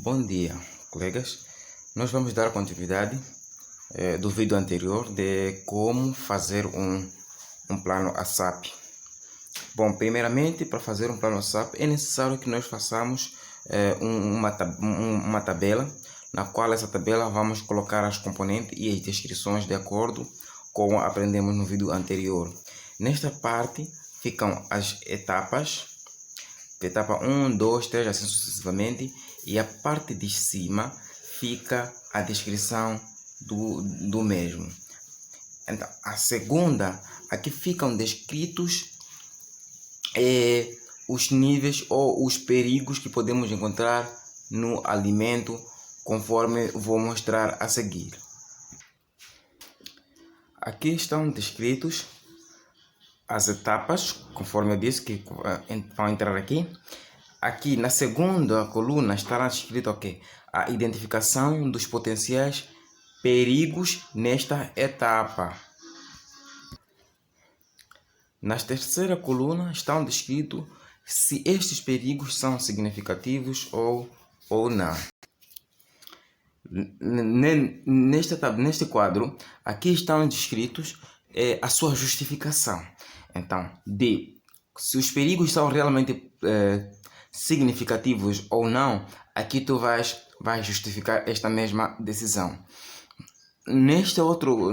Bom dia, colegas. Nós vamos dar continuidade do vídeo anterior de como fazer um plano ASAP. Bom, primeiramente, para fazer um plano ASAP é necessário que nós façamos uma tabela, na qual essa tabela vamos colocar as componentes e as descrições de acordo com o que aprendemos no vídeo anterior. Nesta parte ficam as etapas, etapa 1, 2, 3, assim sucessivamente, e a parte de cima fica a descrição do mesmo. Então, a segunda, aqui ficam descritos os níveis ou os perigos que podemos encontrar no alimento, conforme vou mostrar a seguir. Aqui estão descritos as etapas, conforme eu disse, que vão entrar aqui. Aqui na segunda coluna estará escrito aqui a identificação dos potenciais perigos nesta etapa. Na terceira coluna estão descritos se estes perigos são significativos ou não. Neste quadro, aqui estão descritos a sua justificação. Então, se os perigos são realmente significativos ou não, aqui tu vais justificar esta mesma decisão. Neste outro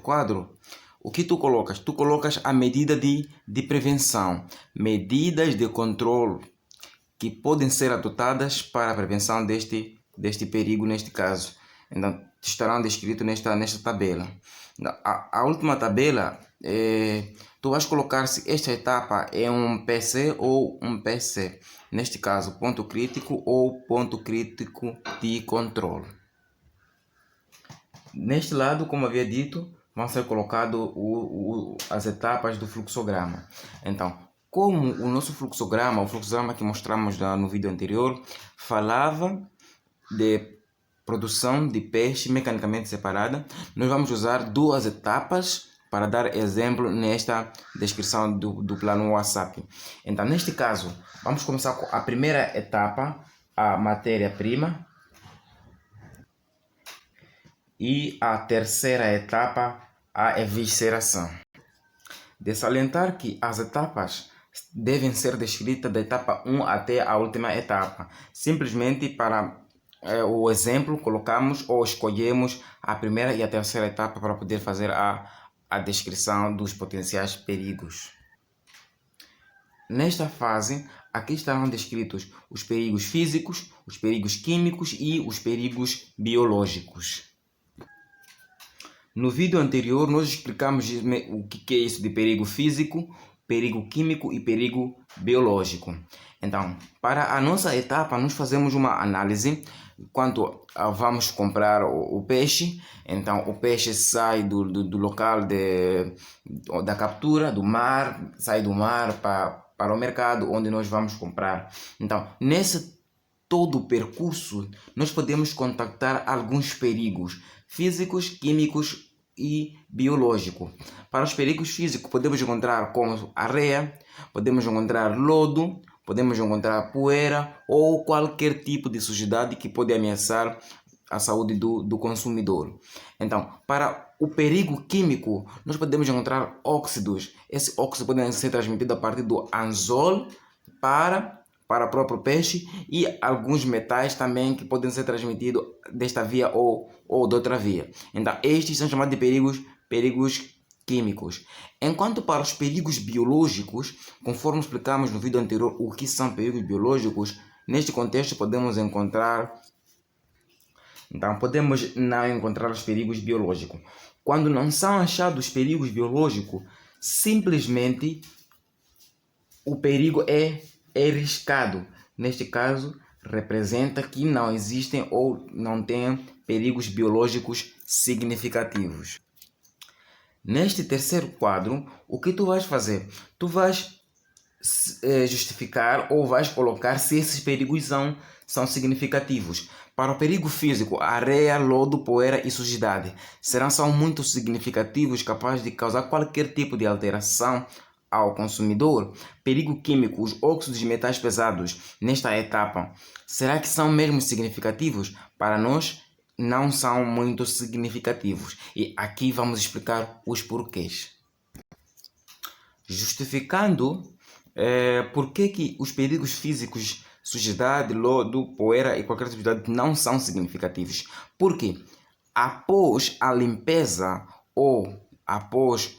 quadro, o que tu colocas? Tu colocas a medida de prevenção, medidas de controle que podem ser adotadas para a prevenção deste perigo, neste caso. Então, estarão descritos nesta tabela. A última tabela, tu vais colocar se esta etapa é um PC ou um PC. Neste caso, ponto crítico ou ponto crítico de controle. Neste lado, como havia dito, vão ser colocadas as etapas do fluxograma. Então, como o nosso fluxograma, o fluxograma que mostramos no vídeo anterior, falava de produção de peixe mecanicamente separada, nós vamos usar duas etapas para dar exemplo nesta descrição do plano ASAP. Então, neste caso, vamos começar com a primeira etapa, a matéria-prima, e a terceira etapa, a evisceração. De salientar que as etapas devem ser descritas da etapa 1 até a última etapa. Simplesmente para o exemplo, colocamos ou escolhemos a primeira e a terceira etapa para poder fazer a descrição dos potenciais perigos. Nesta fase, aqui estarão descritos os perigos físicos, os perigos químicos e os perigos biológicos. No vídeo anterior, nós explicamos o que é isso de perigo físico, perigo químico e perigo biológico. Então, para a nossa etapa, nós fazemos uma análise quando vamos comprar o peixe. Então, o peixe sai do local da captura, do mar, sai do mar para o mercado onde nós vamos comprar. Então, nesse todo o percurso, nós podemos contactar alguns perigos físicos, químicos e biológicos. Para os perigos físicos, podemos encontrar como areia, podemos encontrar lodo, podemos encontrar poeira ou qualquer tipo de sujidade que pode ameaçar a saúde do consumidor. Então, para o perigo químico, nós podemos encontrar óxidos. Esse óxido pode ser transmitido a partir do anzol para o próprio peixe, e alguns metais também que podem ser transmitidos desta via ou de outra via. Então, estes são chamados de perigos químicos. Enquanto para os perigos biológicos, conforme explicamos no vídeo anterior o que são perigos biológicos, neste contexto podemos encontrar... Então, podemos não encontrar os perigos biológicos. Quando não são achados perigos biológicos, simplesmente o perigo é arriscado. Neste caso, representa que não existem ou não tem perigos biológicos significativos. Neste terceiro quadro, o que tu vais fazer? Tu vais justificar ou vais colocar se esses perigos são significativos. Para o perigo físico, areia, lodo, poeira e sujidade são muito significativos, capazes de causar qualquer tipo de alteração ao consumidor, perigo químico, os óxidos de metais pesados nesta etapa, será que são mesmo significativos? Para nós, não são muito significativos. E aqui vamos explicar os porquês. Justificando por que os perigos físicos, sujidade, lodo, poeira e qualquer atividade não são significativos. Porque após a limpeza ou após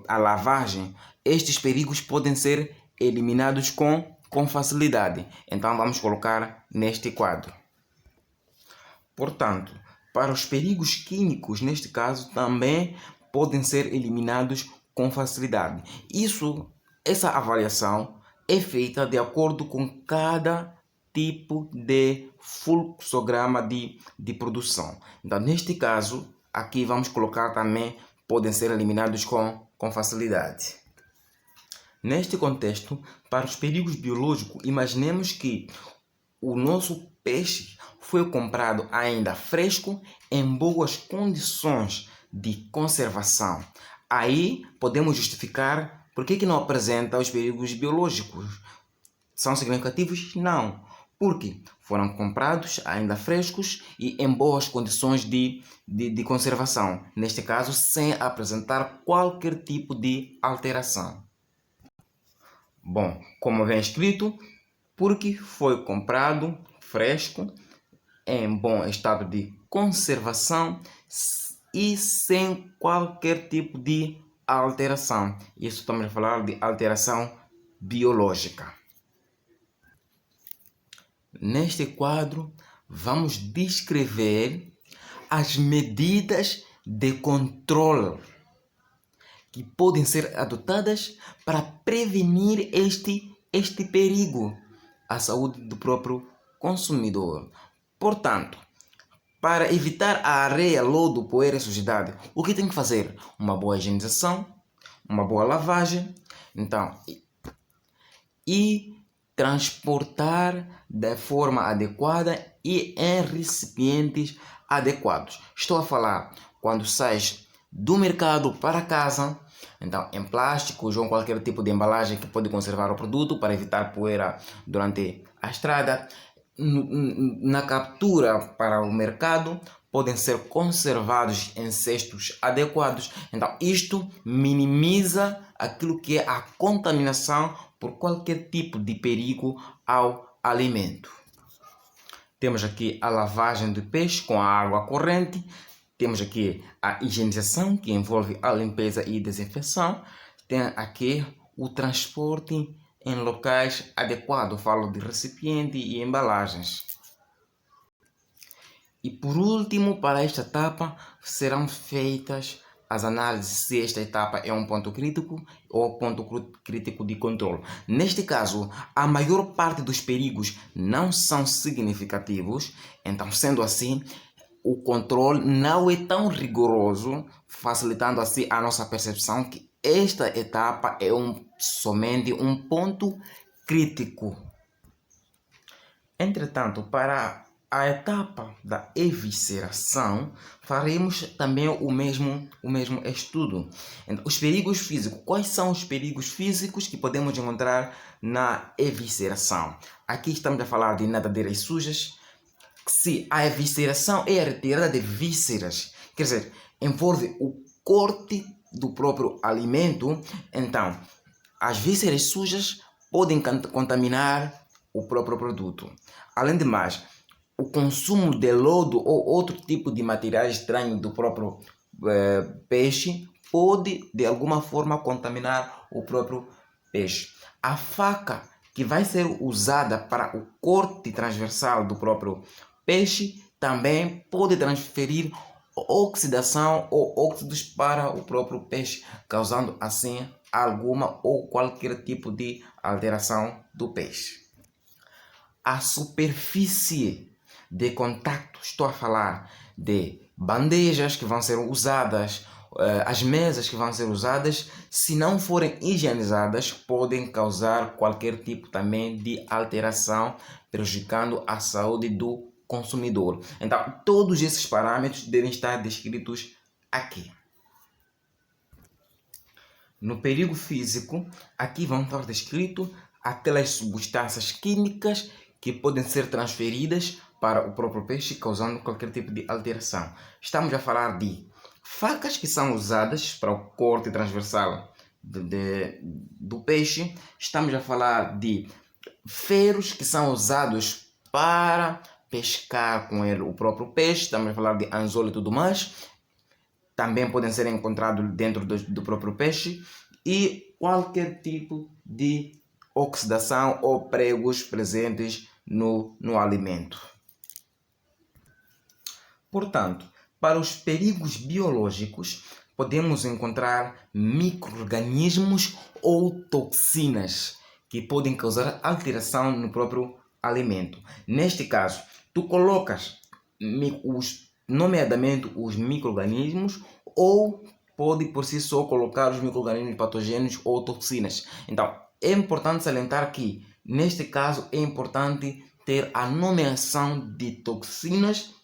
a lavagem, estes perigos podem ser eliminados com facilidade. Então vamos colocar neste quadro. Portanto, para os perigos químicos, neste caso, também podem ser eliminados com facilidade. Essa avaliação é feita de acordo com cada tipo de fluxograma de produção. Então, neste caso, aqui vamos colocar também, podem ser eliminados com facilidade. Neste contexto, para os perigos biológicos, imaginemos que o nosso peixe foi comprado ainda fresco, em boas condições de conservação. Aí podemos justificar por que não apresenta os perigos biológicos. São significativos? Não. Porque foram comprados ainda frescos e em boas condições de conservação. Neste caso, sem apresentar qualquer tipo de alteração. Bom, como vem escrito, porque foi comprado fresco, em bom estado de conservação e sem qualquer tipo de alteração. Isso estamos a falar de alteração biológica. Neste quadro, vamos descrever as medidas de controle que podem ser adotadas para prevenir este perigo à saúde do próprio consumidor. Portanto, para evitar a areia, lodo, poeira e sujidade, o que tem que fazer? Uma boa higienização, uma boa lavagem, e transportar de forma adequada e em recipientes adequados. Estou a falar quando sais do mercado para casa, então em plástico ou qualquer tipo de embalagem que pode conservar o produto para evitar poeira durante a estrada. Na captura para o mercado, podem ser conservados em cestos adequados. Então, isto minimiza aquilo que é a contaminação por qualquer tipo de perigo ao alimento. Temos aqui a lavagem do peixe com a água corrente. Temos aqui a higienização, que envolve a limpeza e desinfecção. Tem aqui o transporte em locais adequados, falo de recipiente e embalagens. E por último, para esta etapa, serão feitas as análises se esta etapa é um ponto crítico ou ponto crítico de controle. Neste caso, a maior parte dos perigos não são significativos, então, sendo assim, o controle não é tão rigoroso, facilitando assim a nossa percepção que esta etapa é somente um ponto crítico. Entretanto, para a etapa da evisceração, faremos também o mesmo estudo. Então, os perigos físicos. Quais são os perigos físicos que podemos encontrar na evisceração? Aqui estamos a falar de nadadeiras sujas. Se a evisceração é a retirada de vísceras, quer dizer, envolve o corte do próprio alimento, então as vísceras sujas podem contaminar o próprio produto. Além de mais, o consumo de lodo ou outro tipo de material estranho do próprio peixe pode de alguma forma contaminar o próprio peixe. A faca que vai ser usada para o corte transversal do próprio peixe também pode transferir oxidação ou óxidos para o próprio peixe, causando assim alguma ou qualquer tipo de alteração do peixe. A superfície de contato, estou a falar de bandejas que vão ser usadas, as mesas que vão ser usadas, se não forem higienizadas, podem causar qualquer tipo também de alteração, prejudicando a saúde do consumidor. Então, todos esses parâmetros devem estar descritos aqui. No perigo físico, aqui vão estar descritos aquelas substâncias químicas que podem ser transferidas para o próprio peixe, causando qualquer tipo de alteração. Estamos a falar de facas que são usadas para o corte transversal do peixe. Estamos a falar de ferros que são usados para pescar com ele o próprio peixe. Estamos a falar de anzol e tudo mais. Também podem ser encontrados dentro do próprio peixe. E qualquer tipo de oxidação ou pregos presentes no alimento. Portanto, para os perigos biológicos, podemos encontrar micro-organismos ou toxinas que podem causar alteração no próprio alimento. Neste caso, tu colocas nomeadamente os micro-organismos, ou pode por si só colocar os micro-organismos patogênicos ou toxinas. Então, é importante salientar que, neste caso, é importante ter a nomeação de toxinas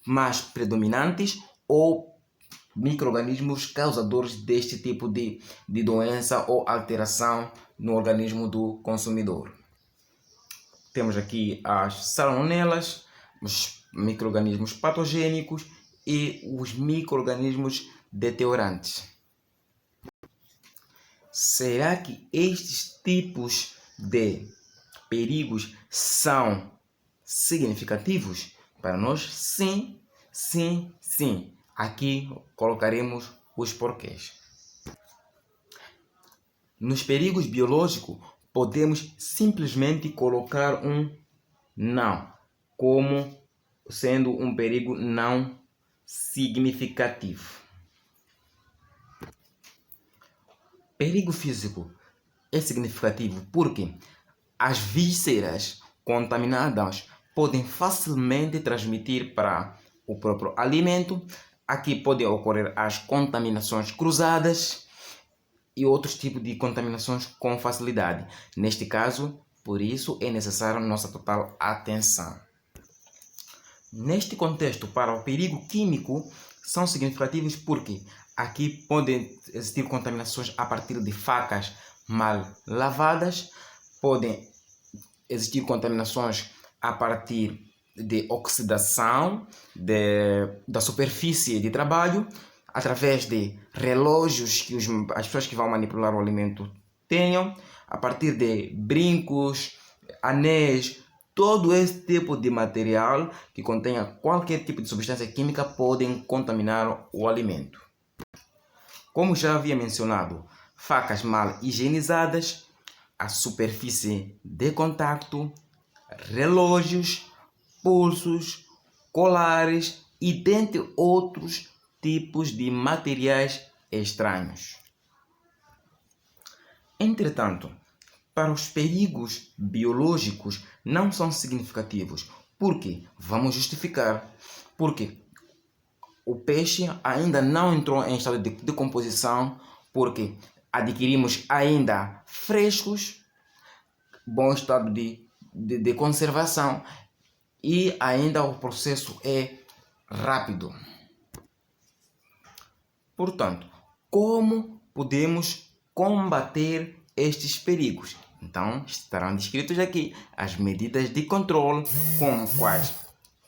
mais predominantes ou micro-organismos causadores deste tipo de doença ou alteração no organismo do consumidor. Temos aqui as salmonelas, os micro-organismos patogênicos e os micro-organismos deteriorantes. Será que estes tipos de perigos são significativos para nós? Sim, sim, sim. Aqui colocaremos os porquês. Nos perigos biológicos, podemos simplesmente colocar um não, como sendo um perigo não significativo. Perigo físico é significativo porque as vísceras contaminadas podem facilmente transmitir para o próprio alimento. Aqui podem ocorrer as contaminações cruzadas e outros tipos de contaminações com facilidade. Neste caso, por isso é necessária nossa total atenção. Neste contexto, para o perigo químico, são significativos porque aqui podem existir contaminações a partir de facas mal lavadas, podem existir contaminações a partir de oxidação da superfície de trabalho, através de relógios que as pessoas que vão manipular o alimento tenham, a partir de brincos, anéis. Todo esse tipo de material que contenha qualquer tipo de substância química podem contaminar o alimento. Como já havia mencionado, facas mal higienizadas, a superfície de contato, relógios, pulsos, colares e dentre outros tipos de materiais estranhos. Entretanto, para os perigos biológicos não são significativos. Por quê? Vamos justificar. Porque o peixe ainda não entrou em estado de decomposição, porque adquirimos ainda frescos, bom estado de conservação, e ainda o processo é rápido. Portanto, como podemos combater estes perigos? Então, estarão descritos aqui as medidas de controle, como quais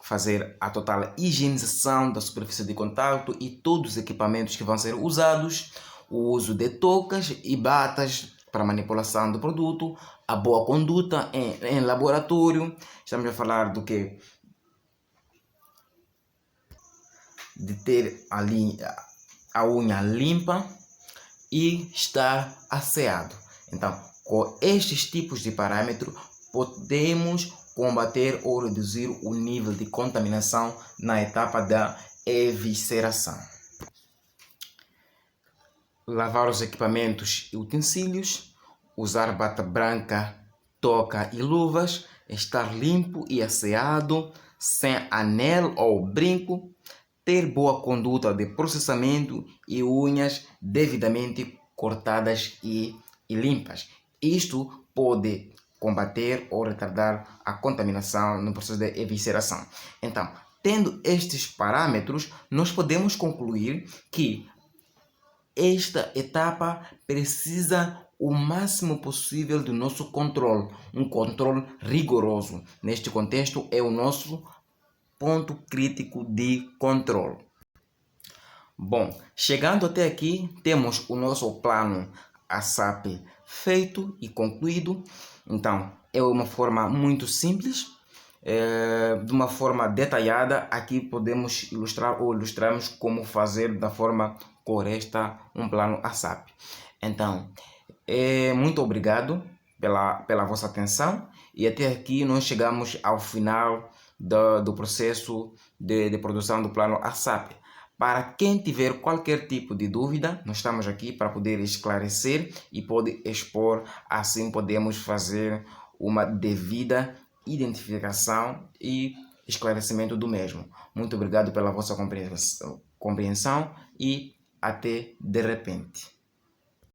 fazer a total higienização da superfície de contato e todos os equipamentos que vão ser usados, o uso de toucas e batas para manipulação do produto, a boa conduta em laboratório. Estamos a falar do que? De ter ali a unha limpa e estar asseado. Então, com estes tipos de parâmetros, podemos combater ou reduzir o nível de contaminação na etapa da evisceração. Lavar os equipamentos e utensílios, usar bata branca, touca e luvas, estar limpo e asseado, sem anel ou brinco, ter boa conduta de processamento e unhas devidamente cortadas e limpas. Isto pode combater ou retardar a contaminação no processo de evisceração. Então, tendo estes parâmetros, nós podemos concluir que esta etapa precisa o máximo possível do nosso controle, um controle rigoroso. Neste contexto, é o nosso ponto crítico de controle. Bom, chegando até aqui, temos o nosso plano ASAP feito e concluído. Então, é uma forma muito simples, de uma forma detalhada. Aqui podemos ilustrar ou ilustramos como fazer da forma correta um plano ASAP. Então, muito obrigado pela vossa atenção, e até aqui nós chegamos ao final do processo de produção do plano ASAP. Para quem tiver qualquer tipo de dúvida, nós estamos aqui para poder esclarecer e pode expor, assim podemos fazer uma devida identificação e esclarecimento do mesmo. Muito obrigado pela vossa compreensão e até de repente.